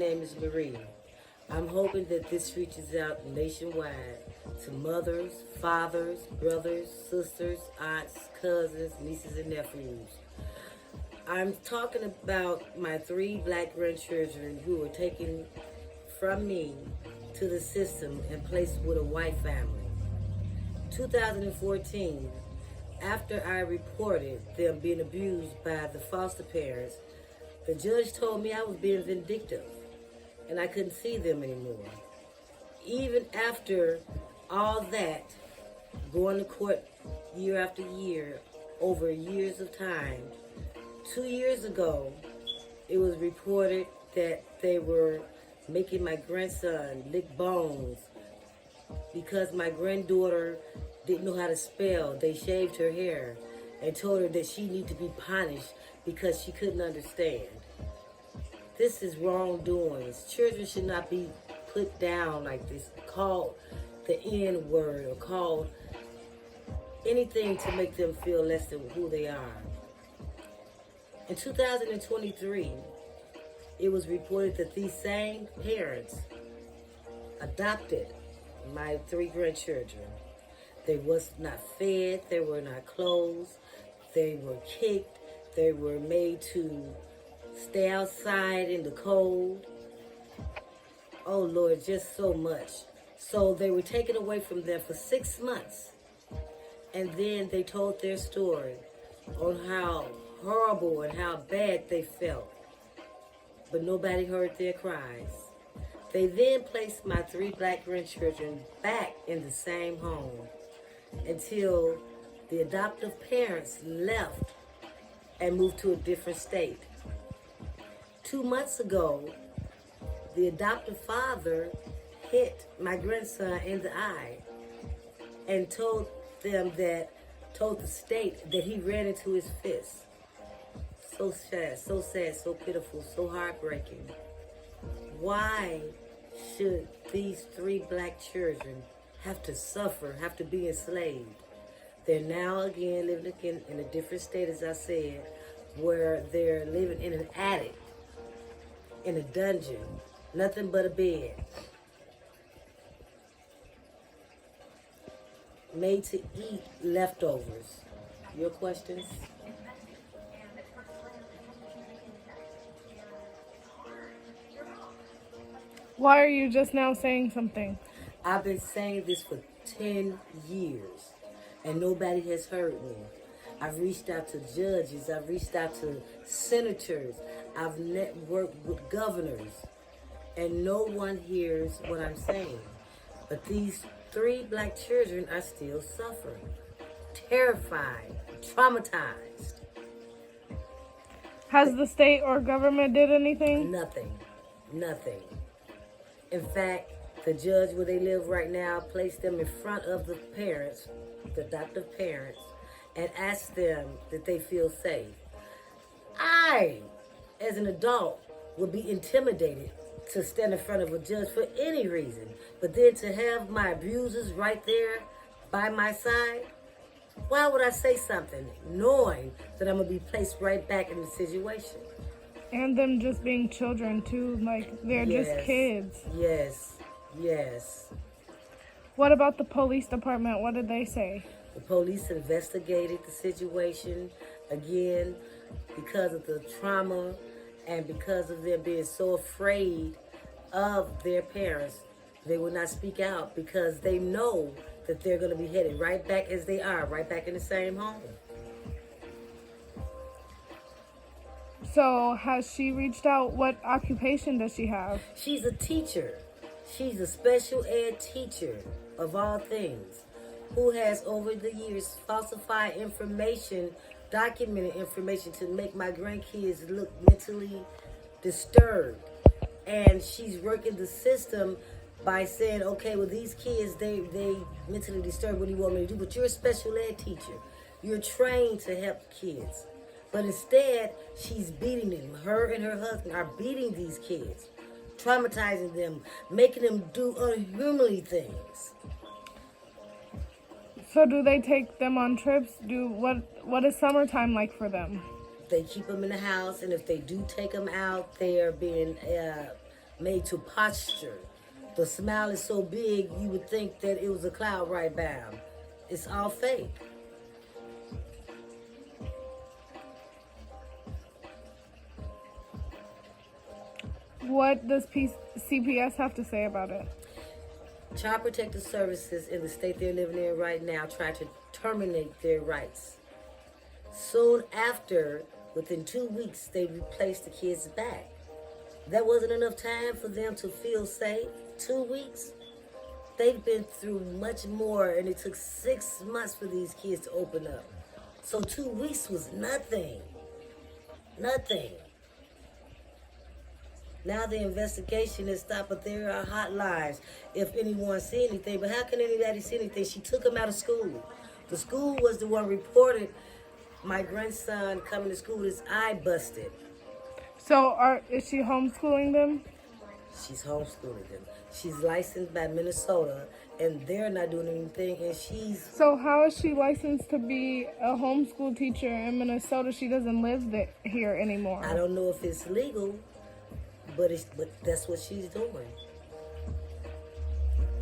My name is Marie. I'm hoping that this reaches out nationwide to mothers, fathers, brothers, sisters, aunts, cousins, nieces, and nephews. I'm talking about my three black grandchildren who were taken from me to the system and placed with a white family. 2014, after I reported them being abused by the foster parents, the judge told me I was being vindictive and I couldn't see them anymore. Even after all that, going to court year after year, over years of time, 2 years ago, it was reported that they were making my grandson lick bones because my granddaughter didn't know how to spell. They shaved her hair and told her that she needed to be punished because she couldn't understand. This is wrongdoings. Children should not be put down like this, called the N word or called anything to make them feel less than who they are. In 2023, it was reported that these same parents adopted my three grandchildren. They was not fed, they were not clothed, they were kicked, they were made to stay outside in the cold. Oh Lord, just so much. So they were taken away from them for 6 months. And then they told their story on how horrible and how bad they felt. But nobody heard their cries. They then placed my three black grandchildren back in the same home until the adoptive parents left and moved to a different state. 2 months ago, the adoptive father hit my grandson in the eye and told the state that he ran into his fist. So sad, so pitiful, so heartbreaking. Why should these three black children have to suffer, have to be enslaved? They're now again living again in a different state, as I said, where they're living in an attic, in a dungeon, nothing but a bed, made to eat leftovers. Your questions? Why are you just now saying something? I've been saying this for 10 years, and nobody has heard me. I've reached out to judges, I've reached out to senators, I've networked with governors, and no one hears what I'm saying. But these three black children are still suffering, terrified, traumatized. Has the state or government did anything? Nothing. In fact, the judge where they live right now placed them in front of the parents, the adoptive parents, and asked them that they feel safe. I, as an adult, would be intimidated to stand in front of a judge for any reason. But then to have my abusers right there by my side, why would I say something knowing that I'm going to be placed right back in the situation? And them just being children too, like they're just kids. Yes. What about the police department? What did they say? The police investigated the situation again because of the trauma and because of them being so afraid of their parents. They will not speak out because they know that they're going to be headed right back as they are, right back in the same home. So has she reached out? What occupation does she have? She's a teacher. She's a special ed teacher of all things, who has over the years falsified information, documented information to make my grandkids look mentally disturbed. And she's working the system by saying, okay, well, these kids, they mentally disturbed. What do you want me to do? But you're a special ed teacher. You're trained to help kids. But instead, she's beating them. Her and her husband are beating these kids, traumatizing them, making them do unhumanly things. So do they take them on trips? What is summertime like for them? They keep them in the house, and if they do take them out, they are being made to posture. The smile is so big, you would think that it was a cloud right by him. It's all fake. What does CPS have to say about it? Child Protective Services in the state they're living in right now try to terminate their rights. Soon after, within 2 weeks, they replaced the kids back. That wasn't enough time for them to feel safe. 2 weeks? They've been through much more, and it took 6 months for these kids to open up. So 2 weeks was nothing. Nothing. Now the investigation is stopped, but there are hotlines if anyone see anything. But how can anybody see anything? She took him out of school. The school was the one reported my grandson coming to school, his eye busted. So is she homeschooling them? She's homeschooling them. She's licensed by Minnesota, and they're not doing anything, and she's... So how is she licensed to be a homeschool teacher in Minnesota? She doesn't live here anymore. I don't know if it's legal, but that's what she's doing.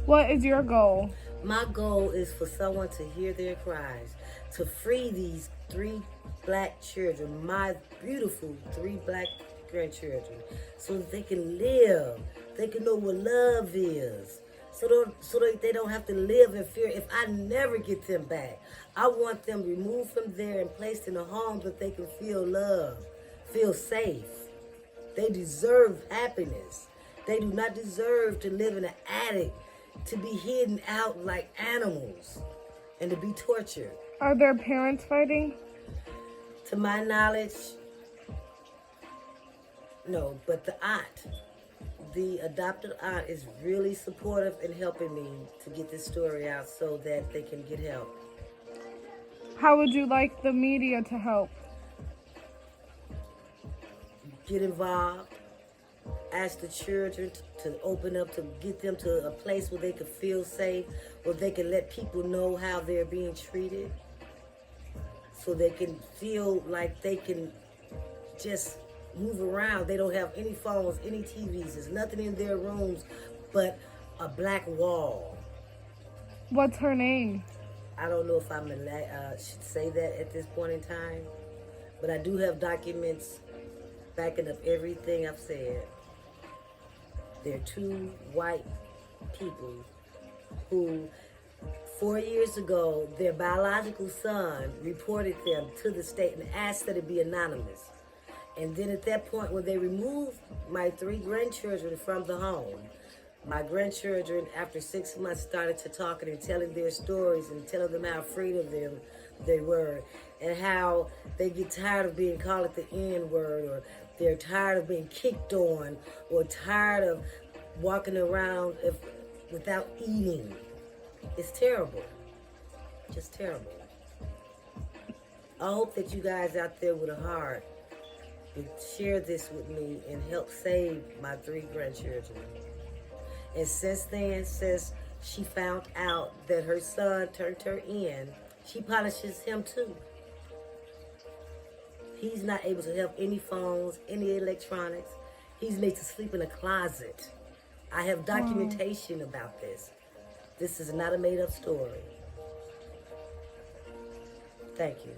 What is your goal? My goal is for someone to hear their cries, to free these 3 black children, my beautiful 3 black grandchildren, so that they can live. They can know what love is. So that they don't have to live in fear. If I never get them back, I want them removed from there and placed in a home that they can feel love, feel safe. They deserve happiness. They do not deserve to live in an attic, to be hidden out like animals, and to be tortured. Are their parents fighting? To my knowledge, no, but the adopted aunt is really supportive in helping me to get this story out so that they can get help. How would you like the media to help? Get involved. Ask the children to open up, to get them to a place where they can feel safe, where they can let people know how they're being treated, so they can feel like they can just move around. They don't have any phones, any TVs. There's nothing in their rooms but a black wall. What's her name? I don't know if I should say that at this point in time, but I do have documents backing up everything I've said. They're 2 white people who 4 years ago, their biological son reported them to the state and asked that it be anonymous. And then at that point, when they removed my 3 grandchildren from the home, my grandchildren, after 6 months, started to talking and telling their stories and telling them how afraid of them they were, and how they get tired of being called the N-word, or they're tired of being kicked on, or tired of walking around without eating. It's terrible. Just terrible. I hope that you guys out there with a heart would share this with me and help save my 3 grandchildren. And since then, since she found out that her son turned her in, she punishes him too. He's not able to have any phones, any electronics. He's made to sleep in a closet. I have documentation about this. This is not a made-up story. Thank you.